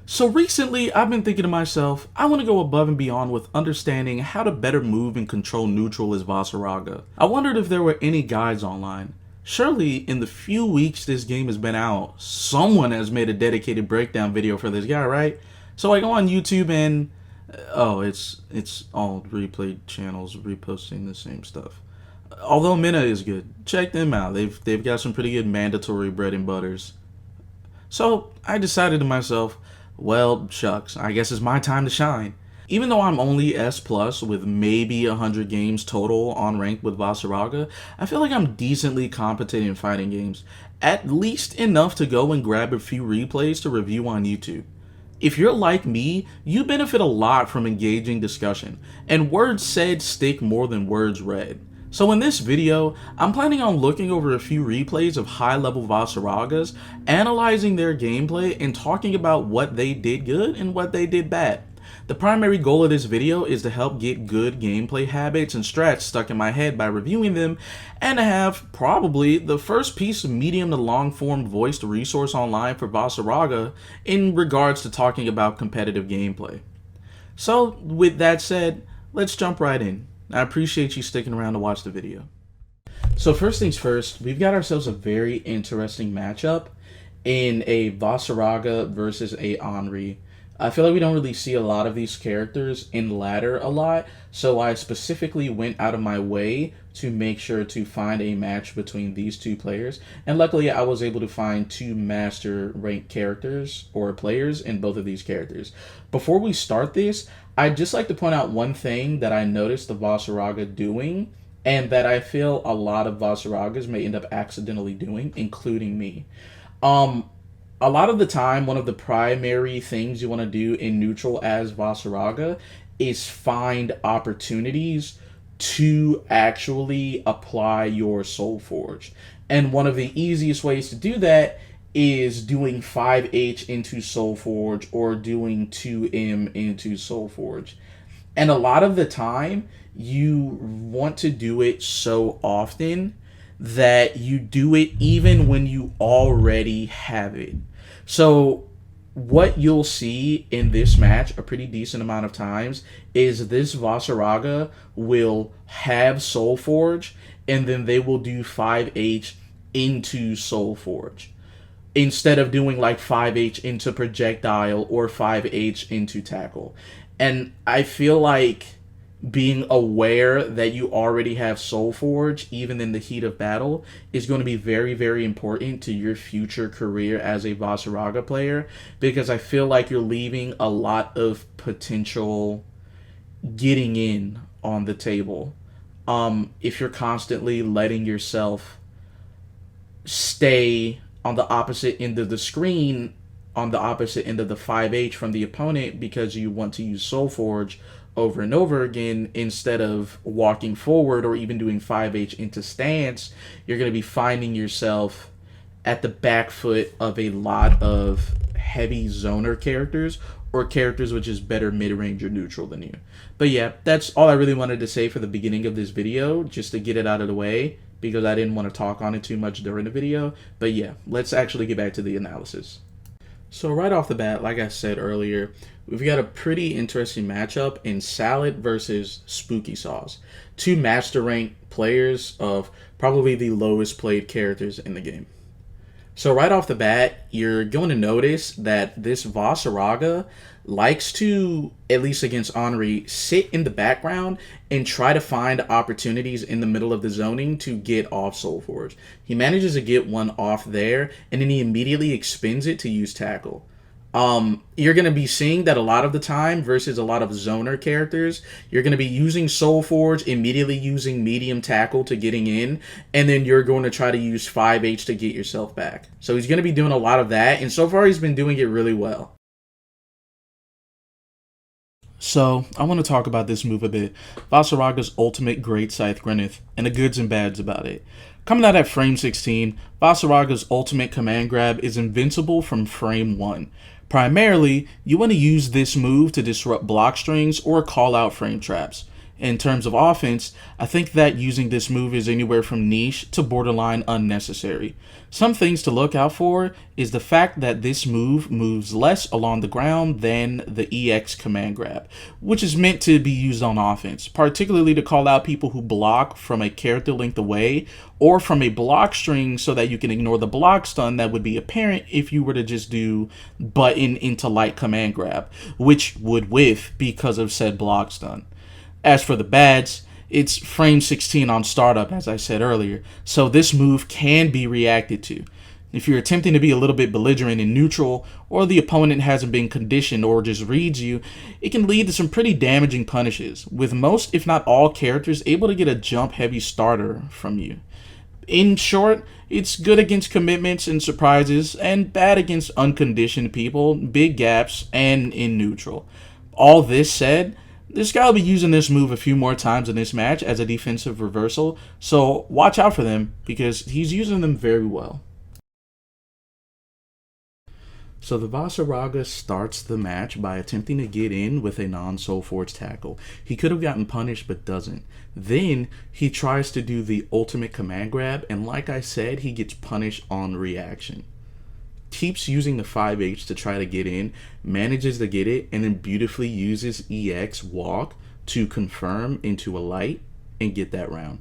So recently, I've been thinking to myself, I want to go above and beyond with understanding how to better move and control neutral as Vaseraga. I wondered if there were any guides online. Surely, in the few weeks this game has been out, someone has made a dedicated breakdown video for this guy, right? So I go on YouTube and it's all replay channels reposting the same stuff. Although Minna is good, check them out. They've got some pretty good mandatory bread and butters. So I decided to myself, well, shucks, I guess it's my time to shine. Even though I'm only S plus with maybe 100 games total on ranked with Vaseraga, I feel like I'm decently competent in fighting games. At least enough to go and grab a few replays to review on YouTube. If you're like me, you benefit a lot from engaging discussion, and words said stick more than words read. So in this video, I'm planning on looking over a few replays of high-level Vaseragas, analyzing their gameplay, and talking about what they did good and what they did bad. The primary goal of this video is to help get good gameplay habits and strats stuck in my head by reviewing them, and to have probably the first piece of medium to long form voiced resource online for Vaseraga in regards to talking about competitive gameplay. So with that said, let's jump right in. I appreciate you sticking around to watch the video. So first things first, we've got ourselves a very interesting matchup in a Vaseraga versus a Henri. I feel like we don't really see a lot of these characters in ladder a lot, so I specifically went out of my way to make sure to find a match between these two players, and luckily I was able to find two master ranked characters or players in both of these characters. Before we start this, I'd just like to point out one thing that I noticed the Vaseraga doing, and that I feel a lot of Vaseragas may end up accidentally doing, including me. A lot of the time, one of the primary things you want to do in neutral as Vaseraga is find opportunities to actually apply your Soul Forge. And one of the easiest ways to do that is doing 5H into Soul Forge or doing 2M into Soul Forge. And a lot of the time, you want to do it so often that you do it even when you already have it. So what you'll see in this match a pretty decent amount of times is this Vaseraga will have Soul Forge and then they will do 5H into Soul Forge instead of doing like 5H into projectile or 5H into tackle. And I feel like being aware that you already have Soul Forge, even in the heat of battle, is going to be very, very important to your future career as a Vaseraga player, because I feel like you're leaving a lot of potential getting in on the table. If you're constantly letting yourself stay on the opposite end of the screen, on the opposite end of the 5H from the opponent because you want to use Soul Forge over and over again instead of walking forward or even doing 5H into stance, you're going to be finding yourself at the back foot of a lot of heavy zoner characters or characters which is better mid-range or neutral than you. But yeah, that's all I really wanted to say for the beginning of this video, just to get it out of the way, because I didn't want to talk on it too much during the video. But yeah, let's actually get back to the analysis. So right off the bat, like I said earlier, we've got a pretty interesting matchup in Salad versus spookysauce. Two master rank players of probably the lowest played characters in the game. So right off the bat, you're going to notice that this Vaseraga likes to, at least against Henri, sit in the background and try to find opportunities in the middle of the zoning to get off Soul Forge. He manages to get one off there, and then he immediately expends it to use tackle. You're going to be seeing that a lot of the time versus a lot of zoner characters. You're going to be using Soul Forge, immediately using medium tackle to getting in, and then you're going to try to use 5H to get yourself back. So he's going to be doing a lot of that, and so far he's been doing it really well. So, I want to talk about this move a bit. Vaseraga's ultimate Great Scythe Grenith, and the goods and bads about it. Coming out at frame 16, Vaseraga's ultimate command grab is invincible from frame 1. Primarily, you want to use this move to disrupt block strings or call out frame traps. In terms of offense, I think that using this move is anywhere from niche to borderline unnecessary. Some things to look out for is the fact that this move moves less along the ground than the EX command grab, which is meant to be used on offense, particularly to call out people who block from a character length away or from a block string so that you can ignore the block stun that would be apparent if you were to just do button into light command grab, which would whiff because of said block stun. As for the bads, it's frame 16 on startup, as I said earlier, so this move can be reacted to. If you're attempting to be a little bit belligerent in neutral, or the opponent hasn't been conditioned or just reads you, it can lead to some pretty damaging punishes, with most, if not all, characters able to get a jump-heavy starter from you. In short, it's good against commitments and surprises, and bad against unconditioned people, big gaps, and in neutral. All this said, this guy will be using this move a few more times in this match as a defensive reversal, so watch out for them because he's using them very well. So the Vaseraga starts the match by attempting to get in with a non-Soul Forge tackle. He could have gotten punished but doesn't. Then he tries to do the ultimate command grab, and like I said, he gets punished on reaction. Keeps using the 5H to try to get in, manages to get it, and then beautifully uses EX walk to confirm into a light and get that round.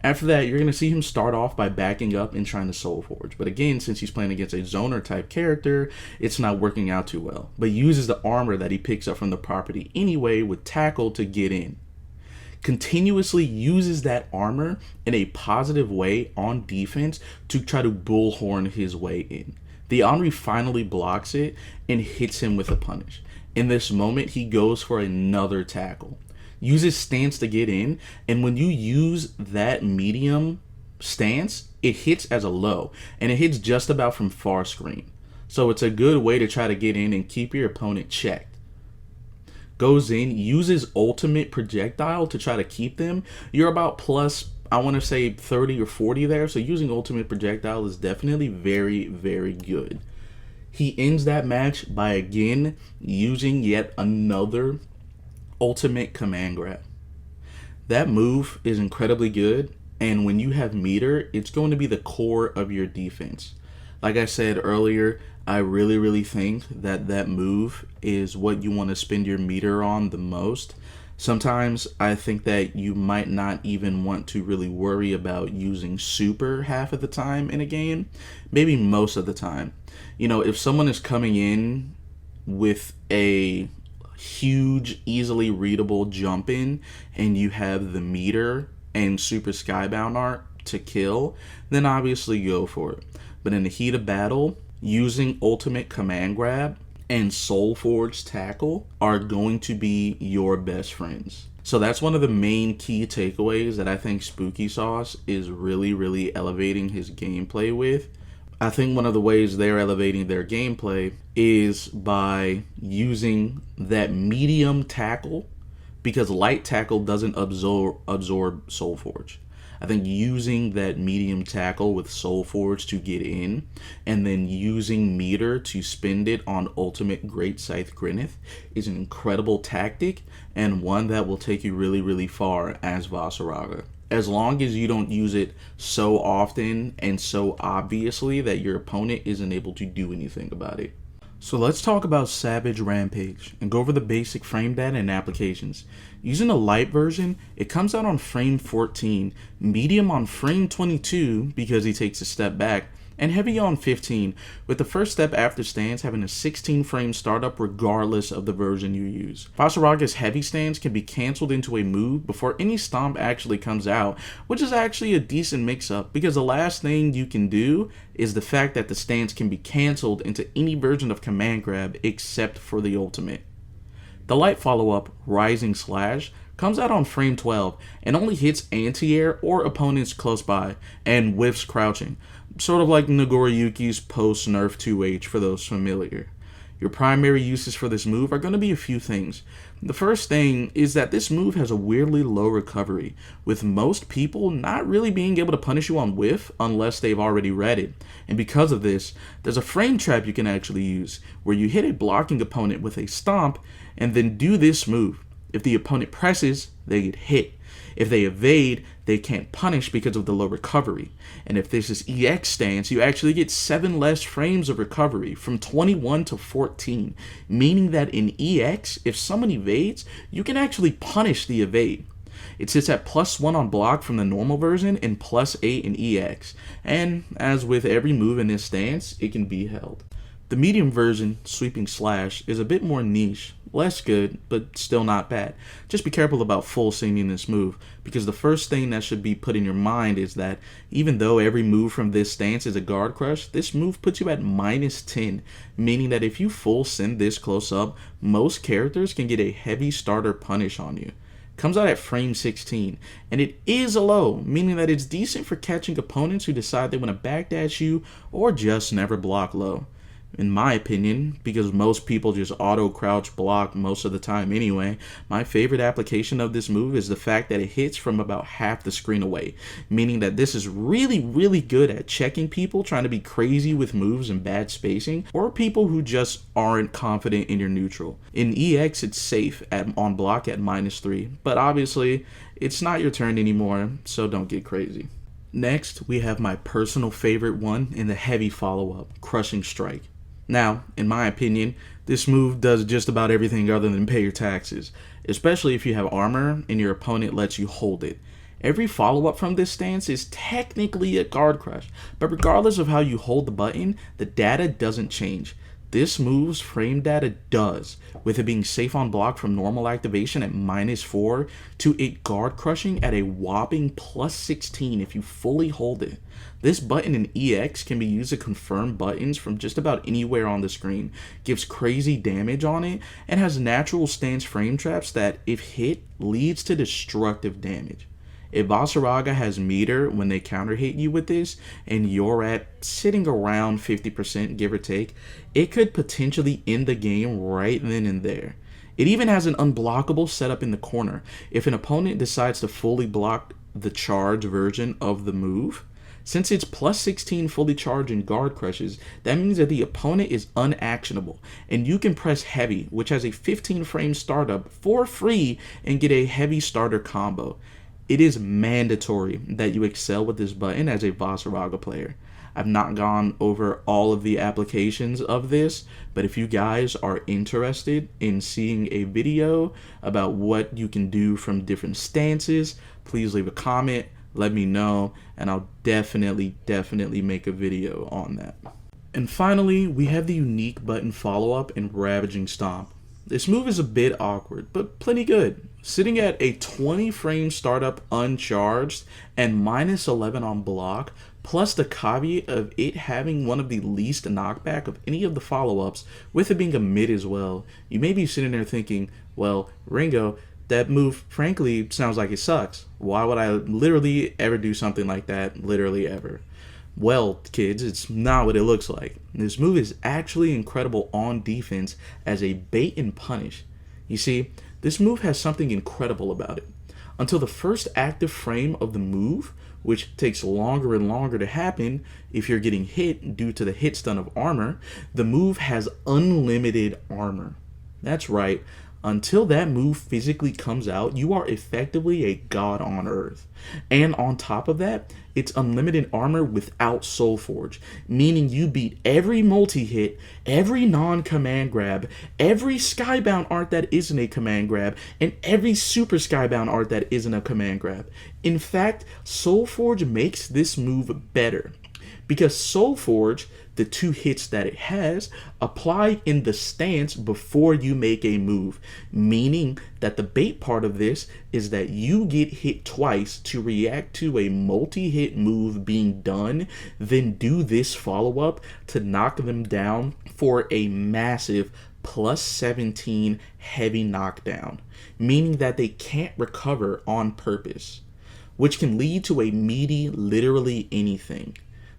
After that, you're going to see him start off by backing up and trying to Soul Forge. But again, since he's playing against a zoner type character, it's not working out too well. But uses the armor that he picks up from the property anyway with tackle to get in. Continuously uses that armor in a positive way on defense to try to bullhorn his way in. The Henri finally blocks it and hits him with a punish. In this moment, he goes for another tackle. Uses stance to get in, and when you use that medium stance, it hits as a low, and it hits just about from far screen. So it's a good way to try to get in and keep your opponent checked. Goes in, uses ultimate projectile to try to keep them. You're about plus, I want to say 30 or 40 there, so using ultimate projectile is definitely very, very good. He ends that match by again using yet another ultimate command grab. That move is incredibly good, and when you have meter, it's going to be the core of your defense. Like I said earlier, I really think that that move is what you want to spend your meter on the most. Sometimes I think that you might not even want to really worry about using super half of the time in a game, maybe most of the time. You know, if someone is coming in with a huge, easily readable jump in, and you have the meter and super skybound art to kill, then obviously go for it. But in the heat of battle, using ultimate command grab and Soul Forge tackle are going to be your best friends. So that's one of the main key takeaways that I think spookysauce is really elevating his gameplay with. I think one of the ways they're elevating their gameplay is by using that medium tackle, because light tackle doesn't absorb Soul Forge. I think using that medium tackle with Soul Forge to get in, and then using meter to spend it on ultimate Great Scythe Grineth is an incredible tactic, and one that will take you really far as Vaseraga. As long as you don't use it so often and so obviously that your opponent isn't able to do anything about it. So let's talk about Savage Rampage and go over the basic frame data and applications. Using the light version, it comes out on frame 14, medium on frame 22 because he takes a step back, and heavy on 15, with the first step after stance having a 16 frame startup regardless of the version you use. Vaseraga's heavy stance can be cancelled into a move before any stomp actually comes out, which is actually a decent mix-up because the last thing you can do is the fact that the stance can be cancelled into any version of command grab except for the ultimate. The light follow-up, Rising Slash, comes out on frame 12 and only hits anti-air or opponents close by and whiffs crouching, sort of like Nagoriyuki's post-nerf 2H for those familiar. Your primary uses for this move are going to be a few things. The first thing is that this move has a weirdly low recovery, with most people not really being able to punish you on whiff unless they've already read it. And because of this, there's a frame trap you can actually use, where you hit a blocking opponent with a stomp and then do this move. If the opponent presses, they get hit. If they evade, they can't punish because of the low recovery. And if this is EX stance, you actually get 7 less frames of recovery, from 21 to 14, meaning that in EX, if someone evades, you can actually punish the evade. It sits at +1 on block from the normal version and +8 in EX, and as with every move in this stance, it can be held. The medium version, Sweeping Slash, is a bit more niche, less good, but still not bad. Just be careful about full singing this move, because the first thing that should be put in your mind is that even though every move from this stance is a guard crush, this move puts you at -10, meaning that if you full send this close up, most characters can get a heavy starter punish on you. Comes out at frame 16, and it is a low, meaning that it's decent for catching opponents who decide they want to backdash you or just never block low. In my opinion, because most people just auto crouch block most of the time anyway, my favorite application of this move is the fact that it hits from about half the screen away, meaning that this is really good at checking people trying to be crazy with moves and bad spacing, or people who just aren't confident in your neutral. In EX, it's safe on block at -3, but obviously it's not your turn anymore, so don't get crazy. Next, we have my personal favorite one in the heavy follow-up, Crushing Strike. Now, in my opinion, this move does just about everything other than pay your taxes, especially if you have armor and your opponent lets you hold it. Every follow-up from this stance is technically a guard crush, but regardless of how you hold the button, the data doesn't change. This move's frame data does, with it being safe on block from normal activation at -4 to it guard crushing at a whopping +16 if you fully hold it. This button in EX can be used to confirm buttons from just about anywhere on the screen, gives crazy damage on it, and has natural stance frame traps that, if hit, leads to destructive damage. If Vaseraga has meter when they counter hit you with this, and you're at sitting around 50% give or take, it could potentially end the game right then and there. It even has an unblockable setup in the corner if an opponent decides to fully block the charge version of the move. Since it's +16 fully charged and guard crushes, that means that the opponent is unactionable, and you can press heavy, which has a 15 frame startup for free, and get a heavy starter combo. It is mandatory that you excel with this button as a Vaseraga player. I've not gone over all of the applications of this, but if you guys are interested in seeing a video about what you can do from different stances, please leave a comment, let me know, and I'll definitely make a video on that. And finally, we have the unique button follow-up in Ravaging Stomp. This move is a bit awkward, but plenty good. Sitting at a 20 frame startup uncharged and -11 on block, plus the caveat of it having one of the least knockback of any of the follow-ups, with it being a mid as well. You may be sitting there thinking, well, Ringo, that move frankly sounds like it sucks. Why would I literally ever do something like that, literally ever? Well, kids, it's not what it looks like. This move is actually incredible on defense as a bait and punish. You see, this move has something incredible about it. Until the first active frame of the move, which takes longer and longer to happen if you're getting hit due to the hit stun of armor, the move has unlimited armor. That's right. Until that move physically comes out, you are effectively a god on earth. And on top of that, it's unlimited armor without Soulforge, meaning you beat every multi-hit, every non-command grab, every skybound art that isn't a command grab, and every super skybound art that isn't a command grab. In fact, Soulforge makes this move better, because Soulforge, the 2 hits that it has, apply in the stance before you make a move, meaning that the bait part of this is that you get hit twice to react to a multi-hit move being done, then do this follow-up to knock them down for a massive +17 heavy knockdown, meaning that they can't recover on purpose, which can lead to a meaty literally anything.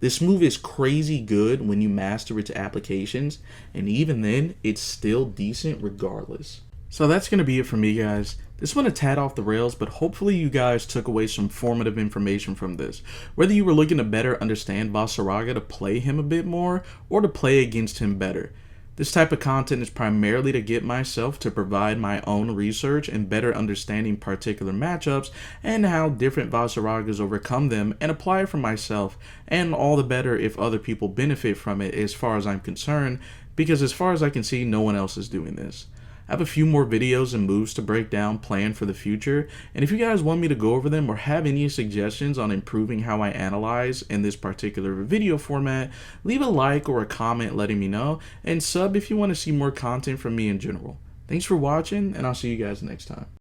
This move is crazy good when you master its applications, and even then, it's still decent regardless. So that's going to be it for me, guys. This went a tad off the rails, but hopefully you guys took away some formative information from this. Whether you were looking to better understand Vaseraga to play him a bit more, or to play against him better. This type of content is primarily to get myself to provide my own research and better understanding particular matchups and how different Vaseragas overcome them and apply it for myself, and all the better if other people benefit from it as far as I'm concerned, because as far as I can see, no one else is doing this. I have a few more videos and moves to break down planned for the future, and if you guys want me to go over them or have any suggestions on improving how I analyze in this particular video format, leave a like or a comment letting me know, and sub if you want to see more content from me in general. Thanks for watching, and I'll see you guys next time.